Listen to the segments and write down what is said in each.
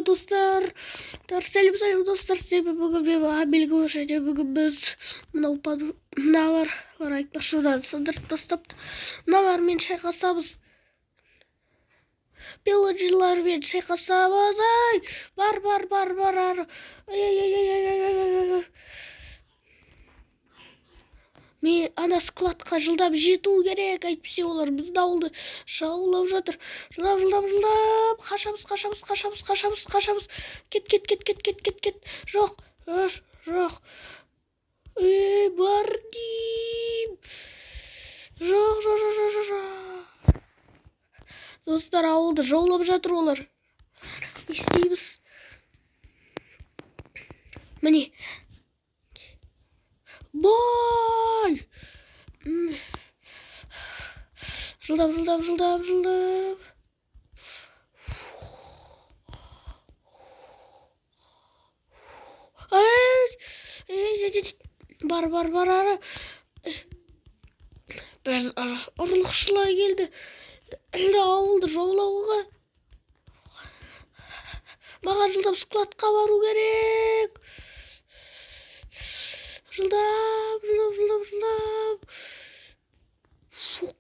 достар сәлем достар, себебі бүгін мен белгі және бүгін біз мыналар айтпақшыдан сындырып тастапты. Мыналармен шайқасамыз. Пилоджилармен шайқасамыз. Ай, бар. Ай. Мен ана складқа жылдам жету керек, әйтпесе олар бізді ауылды жаулап жатыр. Жылдам. Қашамыз. Кет. Жоқ. Бар дейм. Жоқ. Достар, ауылды жаулап жатыр олар. Не істейміз? Міне. Бай! Жылдам. Бар. Біз ұрлықшылар келді. Ауылды жаулауға. Маған жылдам складқа бару керек. Жылдам.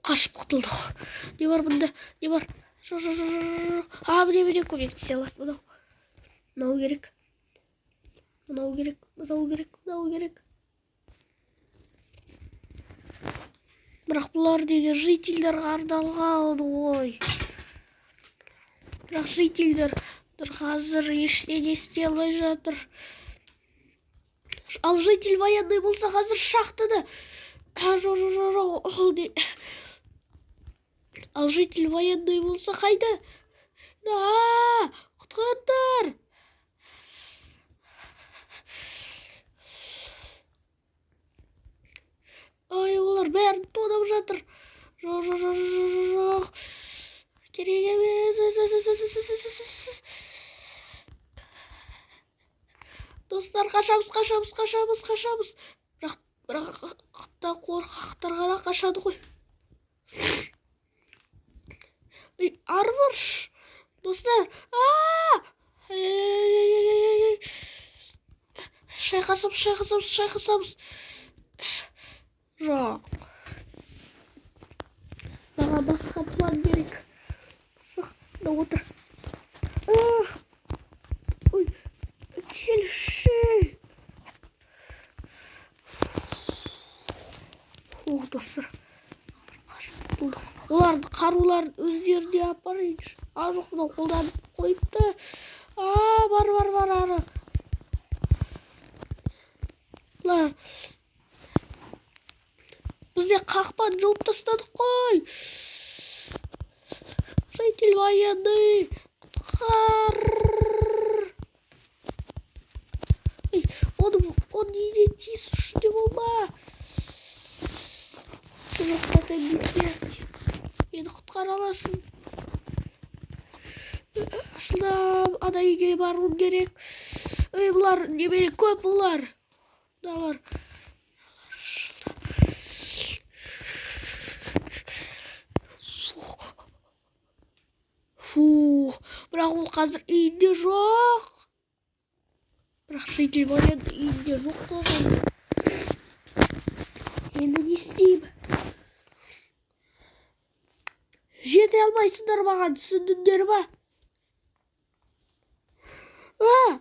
Қашып құтылдық. Не бар бұнда? Не бар? Жоқ. Міне көмектесе алады. Мынау керек. Бірақ бұлар деген жительдерға арналған ғой. Бірақ жительдер қазір ештеңе істей алмай жатыр. Ал житель военный болса қазір шахтада. Жоқ. Ал житель военный болса қайда? Құтқардар. Ай, олар бәрін тонап жатыр. Жоқ. Керек емес. Достар, қашамыз. Бірақ қорқақтар ғана қашады ғой. Арбор. Достар. Шайқасамыз. Жоқ. Маған басқа план керек. Сықта отыр. Ой, келші. Достар. Оларды қаруларын өздеріне апарайыншы. Жоқ, мынау қолдан қойыпты. Бар ары. Бізде қақпан жауып тастадық қой. Житель военный. Құтқар. Он неде тиіс үшінде болма. Жоқтата бізде. Мені құтқара аласың. Жылдам ана үйге баруым керек. Бұлар немене көп бұлар. Мыналар. Бірақ ол қазір үйінде жоқ. Бірақ житель военный үйінде жоқ та. Енді не істеймін? Жете алмайсыңдар маған, түсіндіңдер ма? Бар.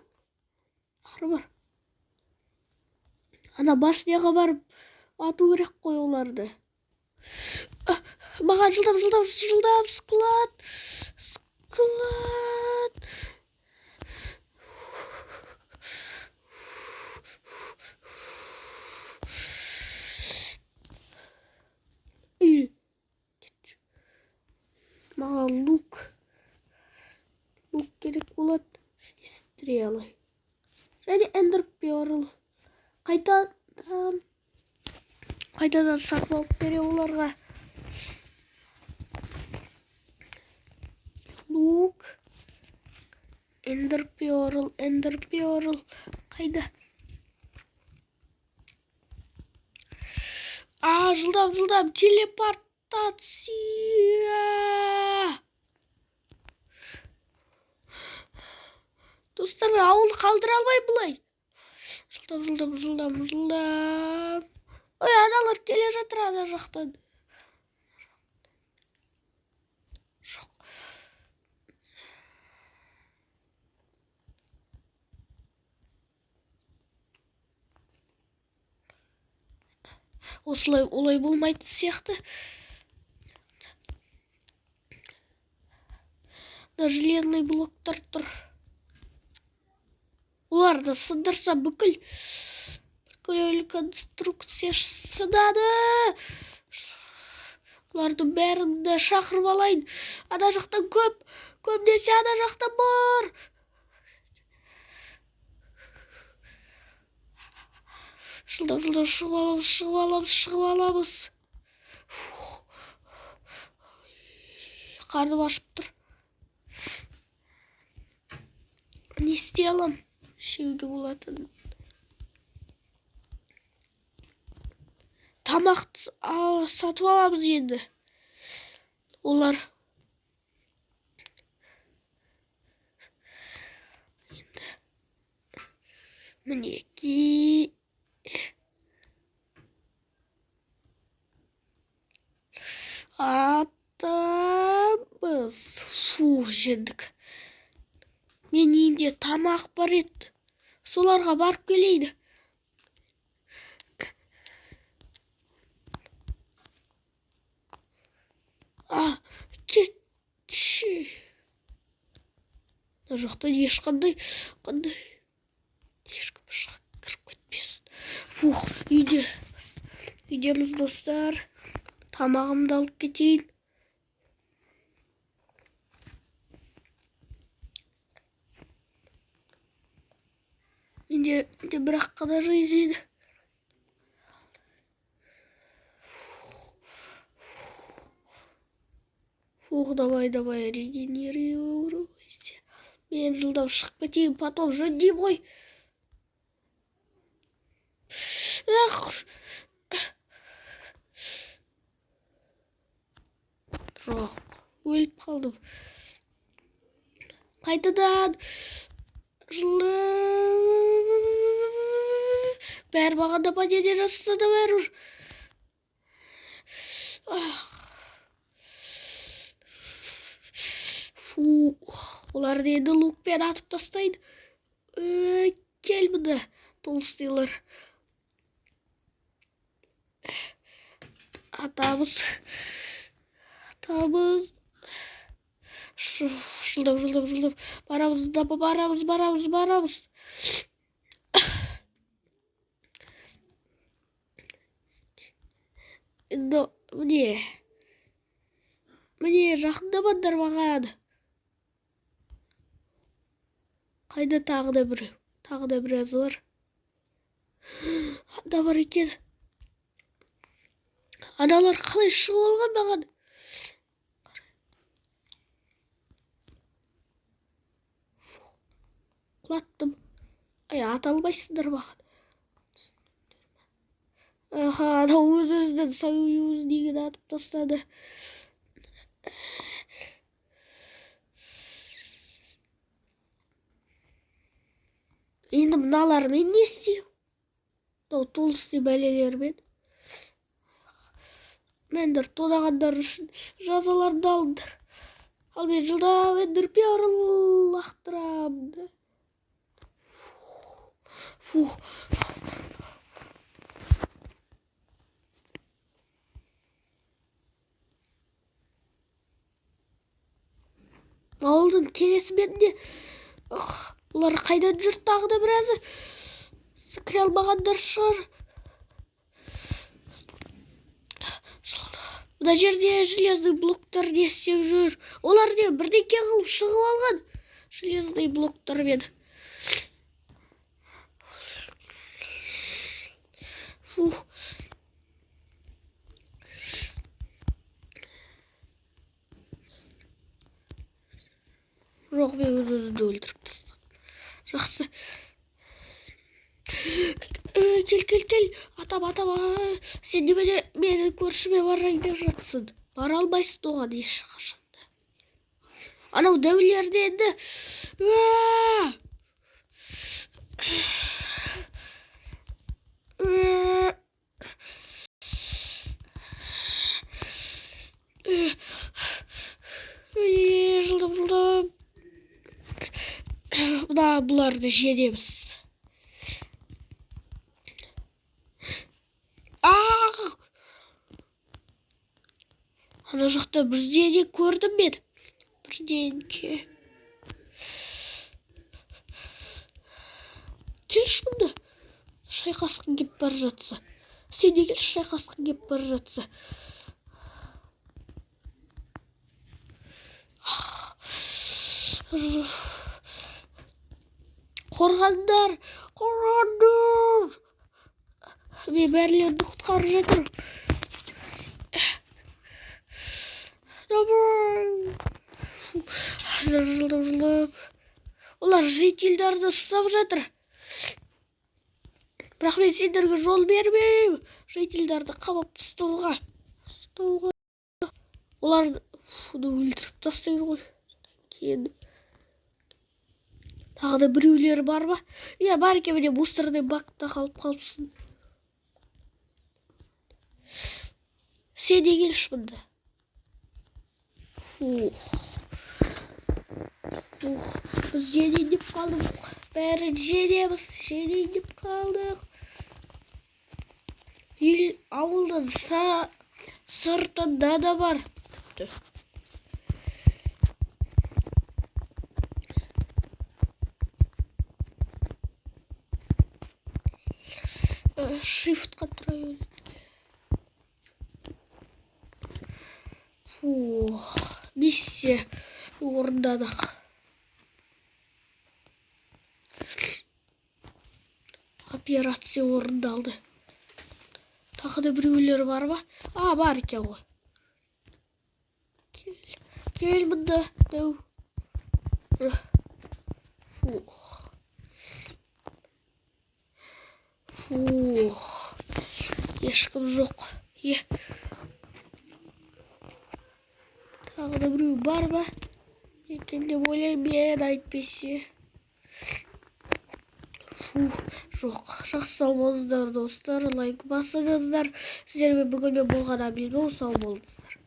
Ана башняға барып ату керек қой оларды. Маған жылдам склад. Маған лук керек болады. Стрелы. Және эндер перл. Қайтадан сатып алып бере оларға. Лук. Эндер перл. Қайда? Жылдам. Телепортация. Достар, мен ауылды қалдыра алмаймын бұлай. Жылдам. Ой, аналар келе жатыр ана жақтан. Жоқ. Осылай олай болмайтын сияқты. Да железный блоктар тұр. Оларды сындырса бүкіл конструкция сынады. Олардың бәрінде шақырып алайын. Ана жақтан көбінесе ана жақтан бар. Жылдам шығып аламыз. Қарным ашып тұр. Не істей алам? Шеуге болатын. Тамақты сатып аламыз енді. Олар енді мінеки атамыз. Жендік. Мен үйімде тамақ бар еді. Соларға барып келейді. Кетші. Жоқта ешқандай ешкім кіріп кетпесін. Үйдеміз достар. Тамағымды алып кетейін. Менде бірақ қана жизнь. Давай, регенерируйся. Мен жылдам шығып кетейін, потом жөндеймін ғой. Жоқ, өліп қалдым. Қайтадан бәрі маған нападение жасаса да бәрібір. Оларды енді лукпен атып тастайды. Кел мұнда, толстайлар. Атамыз. Жылдам. Барамыз. Енді міне жақындамаңдар маған. Қайда тағы да біраз бар. Анда бар екен. Аналар қалай шығып алған маған? Құлаттым. Ата алмайсыңдар маған. Анау өз-өзінен союз деген атып тастады. Енді мыналармен не істеймін? Толысты бәлелермен. Мендер тонағандар үшін жазаларды алыңдар. Ал мен жылдам эндерпер лақтырамын. Ауылдың келесімен де олар қайдан жүр, тағы да біразы кіре алмағандар шығар. Мына жерде железный блоктар не істеп жүр? Олар не бірдеңке қылып шығып алған железный блоктармен. Жоқ, мен өз-өзімді өлтіріп тастадым. Жақсы. Кел. Атам. Сен немене мені көршіме барайын деп жатсың? Бара алмайсың оған ешқашанда. Анау дәулерде енді Мына бұларды жедеміз. Ана жақта бірдеңе көрдім мен. Бірдеңе. Келші мұнда. Шайқасқың кеп бара жатса. Сен де келші, шайқасқың кеп бара жатса. Қорғандар. Мен бәрілерді құтқарып жатыр. Жылдап. Олар жителдерді ұстап жатыр. Бірақ мен сендерге жол бермеймін. Жителдерді қамап ұстауға. Оларды өлтіріп тастайды ғой. Кейін. Тағы да біреулері бар ба? Иә, бар екен, міне мусорный бакта қалып қалыпсың. Сен де келші мұнда. Біз жеден деп қалдық. Бәрін жедеміз. Жеден деп қалдық. Ауылдың сыртында да бар. Shift'қа тұра береді. Миссия орындадық. Операция орындалды. Тағы да біреулер бар ба? Бар екен ғой. Кел мұнда. Ешкім жоқ. Тағы да біреу бар ба? Екен деп ойлаймын, мен айтпесе. Жоқ. Жақсы сау болыңыздар достар. Лайк басыңыздар. Сіздермен бүгін болған амиго сау болыңыздар.